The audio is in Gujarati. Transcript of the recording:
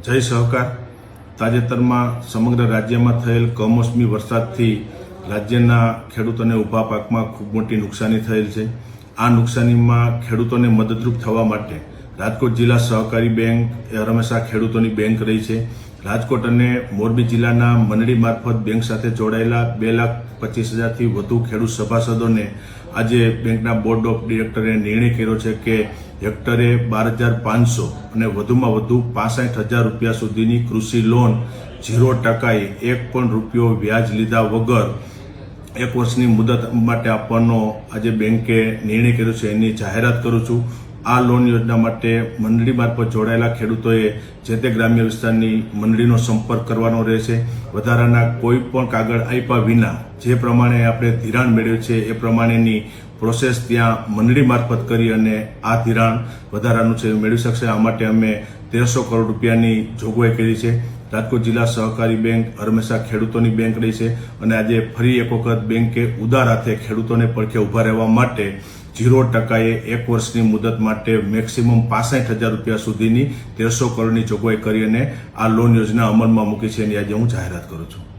જય સહકાર તાજેતરમાં સમગ્ર રાજ્યમાં થયેલ કમોસમી વરસાદથી રાજ્યના ખેડૂતોને ઊભા પાકમાં ખૂબ મોટી નુકસાની થયેલ છે। આ નુકસાનીમાં ખેડૂતોને મદદરૂપ થવા માટે રાજકોટ જિલ્લા સહકારી બેંક એ હંમેશા ખેડૂતોની બેંક રહી છે। રાજકોટ અને મોરબી જિલ્લાના મંડળી મારફત બેંક સાથે જોડાયેલા 2,25,000થી વધુ ખેડૂત સભાસદોને આજે બેંકના બોર્ડ ઓફ ડિરેક્ટરે નિર્ણય કર્યો છે કે હેક્ટરે 12,500 અને વધુમાં વધુ 65,000 રૂપિયા સુધીની કૃષિ લોન 0% 1 પણ રૂપિયો વ્યાજ લીધા વગર 1 વર્ષની મુદત માટે આપવાનો આજે બેંકે નિર્ણય કર્યો છે, એની જાહેરાત કરું છું। આ લોન યોજના માટે મંડળી મારફત જોડાયેલા ખેડૂતોએ જે તે ગ્રામ્ય વિસ્તારની મંડળીનો સંપર્ક કરવાનો રહેશે। વધારાના કોઈ પણ કાગળ આપ્યા વિના જે પ્રમાણે આપણે ધિરાણ મેળવ્યું છે એ પ્રમાણેની પ્રોસેસ ત્યાં મંડળી મારફત કરી અને આ ધિરાણ વધારાનું છે મેળવી શકશે। આ માટે અમે 1,300 કરોડ રૂપિયાની જોગવાઈ કરી છે। રાજકોટ જિલ્લા સહકારી બેંક હંમેશા ખેડૂતોની બેંક રહી છે અને આજે ફરી એક વખત બેંકે ઉદાર હાથે ખેડૂતોને પડખે ઊભા રહેવા માટે 0% 1 વર્ષની મુદત માટે મેક્સિમમ 65,000 રૂપિયા સુધીની 1,300 કરોડની જોગવાઈ કરી અને આ લોન યોજના અમલમાં મૂકી છે, એની આજે હું જાહેરાત કરું છું।